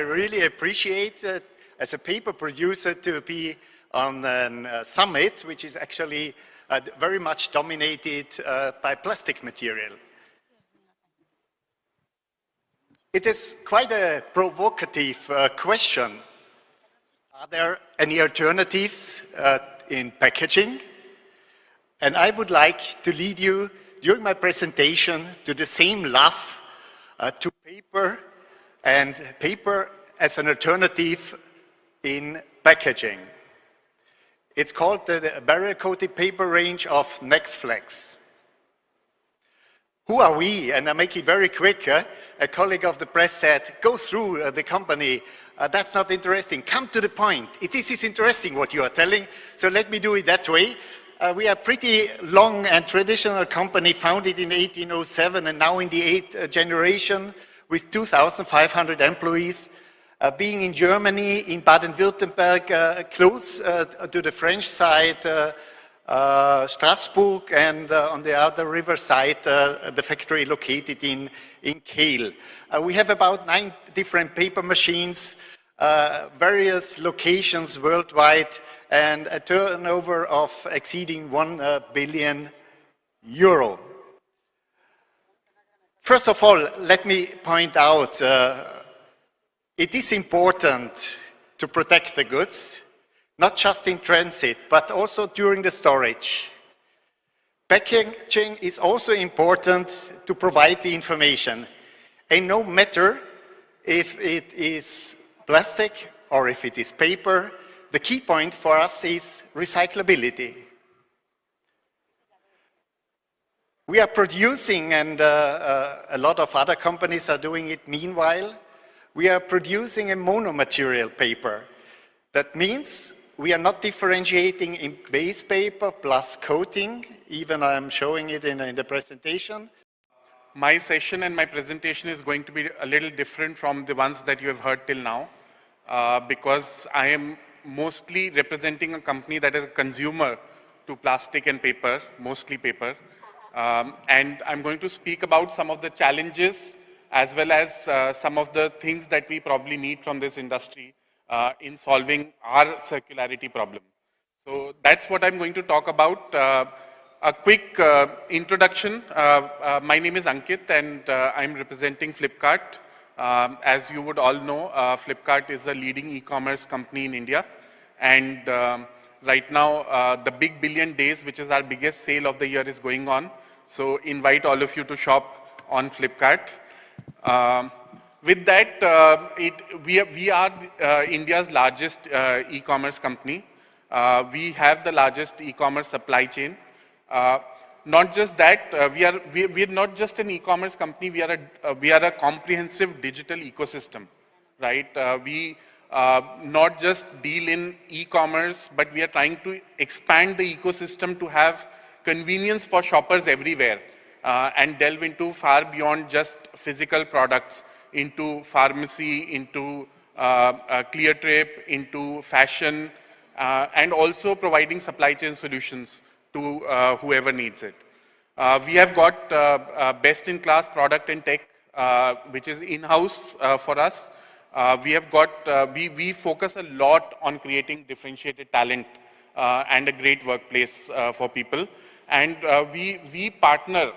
I really appreciate, as a paper producer, to be on a summit, which is actually very much dominated by plastic material. It is quite a provocative question. Are there any alternatives in packaging? And I would like to lead you during my presentation to the same love to paper and paper as an alternative in packaging. It's called the barrier-coated paper range of NextFlex. Who are we? And I make it very quick. A colleague of the press said, go through the company. That's not interesting. Come to the point. This is interesting what you are telling. So let me do it that way. We are a pretty long and traditional company founded in 1807 and now in the 8th generation with 2,500 employees. Being in Germany, in Baden-Württemberg, close to the French side, Strasbourg, and on the other river side, the factory located in Koehler. We have about 9 different paper machines, various locations worldwide, and a turnover of exceeding 1 billion euro. First of all, let me point out, it is important to protect the goods, not just in transit, but also during the storage. Packaging is also important to provide the information. And no matter if it is plastic or if it is paper, the key point for us is recyclability. We are producing, and a lot of other companies are doing it meanwhile, we are producing a monomaterial paper. That means we are not differentiating in base paper plus coating, even I'm showing it in the presentation. My session and my presentation is going to be a little different from the ones that you have heard till now, because I am mostly representing a company that is a consumer to plastic and paper, mostly paper. And I'm going to speak about some of the challenges as well as some of the things that we probably need from this industry in solving our circularity problem. So that's what I'm going to talk about. A quick introduction. My name is Ankit and I'm representing Flipkart. As you would all know, Flipkart is a leading e-commerce company in India. And right now, the Big Billion Days, which is our biggest sale of the year, is going on. So invite all of you to shop on Flipkart. With that, we are India's largest e-commerce company. We have the largest e-commerce supply chain. Not just that, we are not just an e-commerce company, we are a comprehensive digital ecosystem, right? We not just deal in e-commerce, but we are trying to expand the ecosystem to have convenience for shoppers everywhere and delve into far beyond just physical products, into pharmacy, into clear trip, into fashion, and also providing supply chain solutions to whoever needs it. We have got best-in-class product and tech, which is in-house for us. We focus a lot on creating differentiated talent and a great workplace for people. And we partner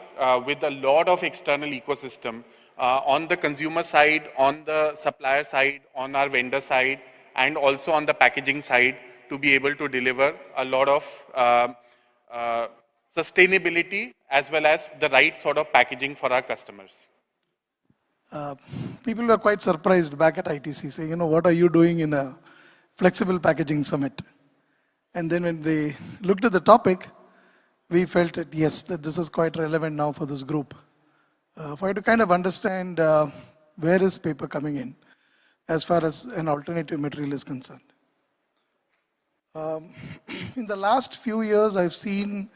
with a lot of external ecosystem on the consumer side, on the supplier side, on our vendor side, and also on the packaging side to be able to deliver a lot of sustainability as well as the right sort of packaging for our customers. People were quite surprised back at ITC, saying, what are you doing in a flexible packaging summit? And then when they looked at the topic, we felt that yes, that this is quite relevant now for this group. For you to kind of understand where is paper coming in as far as an alternative material is concerned. In the last few years, I've seen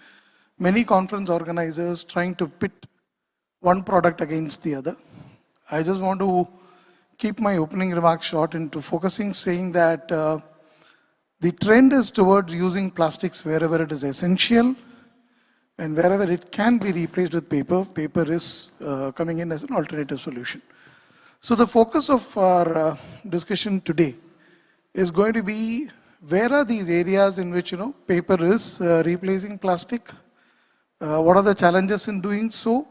many conference organizers trying to pit one product against the other. I just want to keep my opening remarks short into focusing, saying that the trend is towards using plastics wherever it is essential and wherever it can be replaced with paper, paper is coming in as an alternative solution. So the focus of our discussion today is going to be where are these areas in which, paper is replacing plastic? What are the challenges in doing so?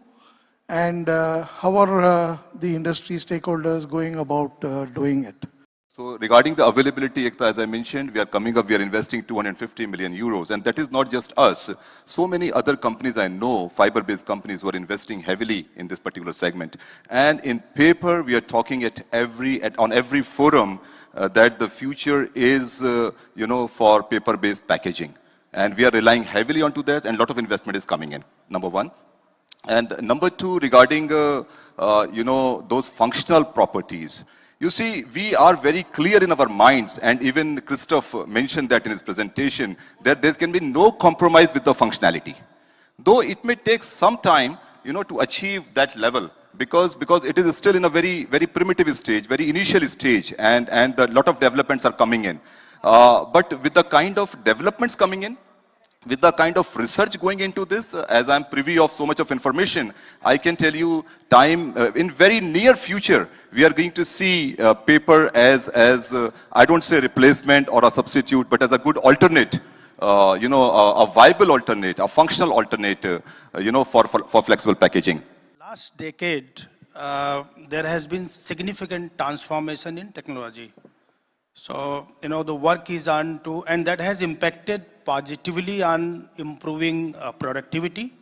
And how are the industry stakeholders going about doing it? So regarding the availability, Ekta, as I mentioned, we are investing 250 million euros, and that is not just us. So many other companies I know, fiber-based companies, who are investing heavily in this particular segment. And in paper, we are talking on every forum that the future is, for paper-based packaging. And we are relying heavily onto that, and a lot of investment is coming in, number one. And number two, regarding, those functional properties. You see, we are very clear in our minds, and even Christoph mentioned that in his presentation, that there can be no compromise with the functionality. Though it may take some time, to achieve that level, because it is still in a very, very primitive stage, very initial stage, and a lot of developments are coming in. But with the kind of developments coming in, with the kind of research going into this, as I'm privy of so much of information, I can tell you in very near future, we are going to see paper as I don't say replacement or a substitute, but as a good alternate, a viable alternate, a functional alternate, for flexible packaging. Last decade, there has been significant transformation in technology. So, the work is on to, and that has impacted positively on improving productivity,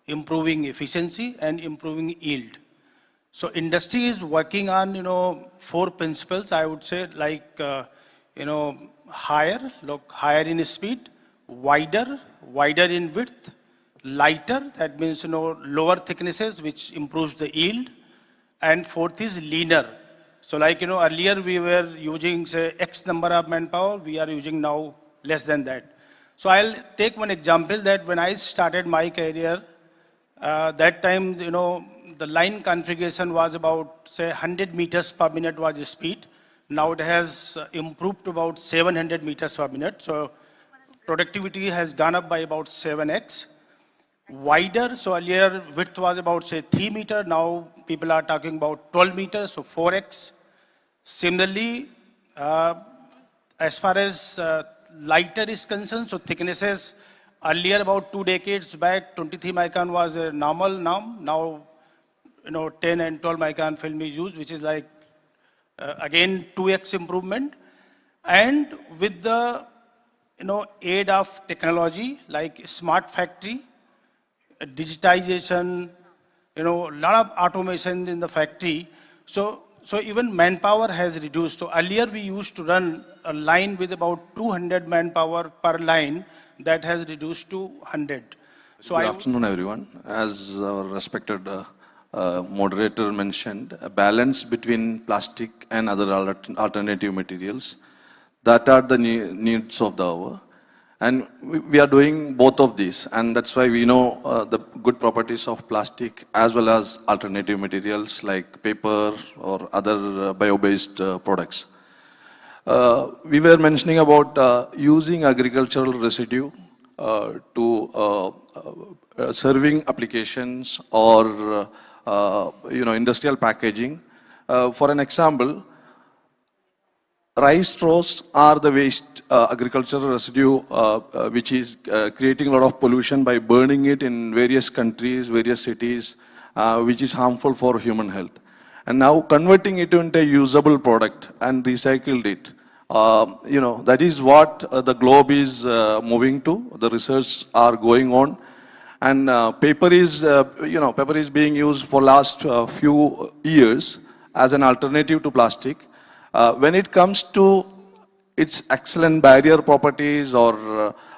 improving efficiency, and improving yield. So industry is working on, 4 principles, I would say, like, higher in speed, wider in width, lighter, that means, lower thicknesses, which improves the yield, and 4th is leaner. So like, earlier we were using, say, X number of manpower, we are using now less than that. So I'll take one example that when I started my career, that time, the line configuration was about, say, 100 meters per minute was the speed. Now it has improved to about 700 meters per minute. So productivity has gone up by about 7x. Wider, so earlier width was about, say, 3 meters. Now people are talking about 12 meters, so 4x. Similarly, as far as lighter is concerned, so thicknesses, earlier about 2 decades back, 23 micron was a normal norm. Now, 10 and 12 micron film is used, which is like, again, 2x improvement. And with the, aid of technology, like smart factory, digitization, a lot of automation in the factory. So even manpower has reduced. So earlier we used to run a line with about 200 manpower per line. That has reduced to 100. So Good afternoon, everyone. As our respected moderator mentioned, a balance between plastic and other alternative materials, that are the needs of the hour. And we are doing both of these, and that's why we know the good properties of plastic as well as alternative materials like paper or other bio-based products. We were mentioning about using agricultural residue to serving applications or industrial packaging. For an example, rice straws are the waste agricultural residue which is creating a lot of pollution by burning it in various countries, various cities, which is harmful for human health. And now converting it into a usable product and recycled it, that is what the globe is moving to. The research are going on. And paper is being used for last few years as an alternative to plastic. When it comes to its excellent barrier properties or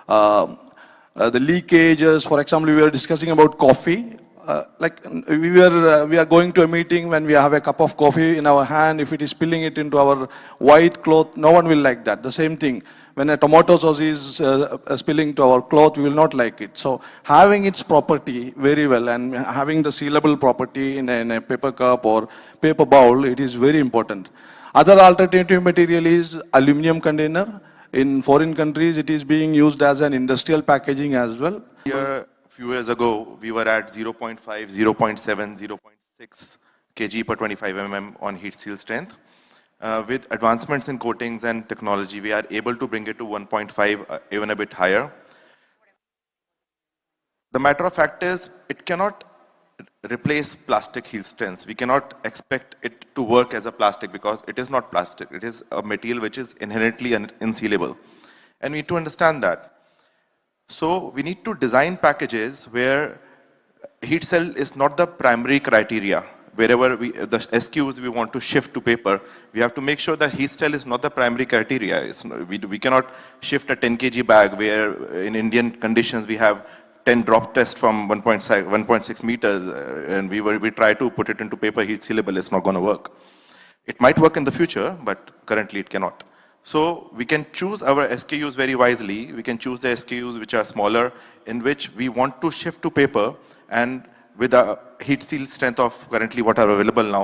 the leakages, for example, we were discussing about coffee. We are going to a meeting when we have a cup of coffee in our hand. If it is spilling it into our white cloth, no one will like that. The same thing, when a tomato sauce is spilling to our cloth, we will not like it. So having its property very well and having the sealable property in a paper cup or paper bowl, it is very important. Other alternative material is aluminum container. In foreign countries, it is being used as an industrial packaging as well. Here, a few years ago, we were at 0.5, 0.7, 0.6 kg per 25 mm on heat seal strength. With advancements in coatings and technology, we are able to bring it to 1.5, even a bit higher. The matter of fact is, it cannot replace plastic heel strengths. We cannot expect it to work as a plastic because it is not plastic. It is a material which is inherently unsealable. And we need to understand that. So we need to design packages where heat cell is not the primary criteria. Wherever the SKUs we want to shift to paper, we have to make sure that heat cell is not the primary criteria. We cannot shift a 10 kg bag where in Indian conditions we have 10 drop tests from 1.6 meters and we try to put it into paper heat sealable, it's not going to work. It might work in the future, but currently it cannot. So we can choose our SKUs very wisely. We can choose the SKUs which are smaller, in which we want to shift to paper, and with a heat seal strength of currently what are available now,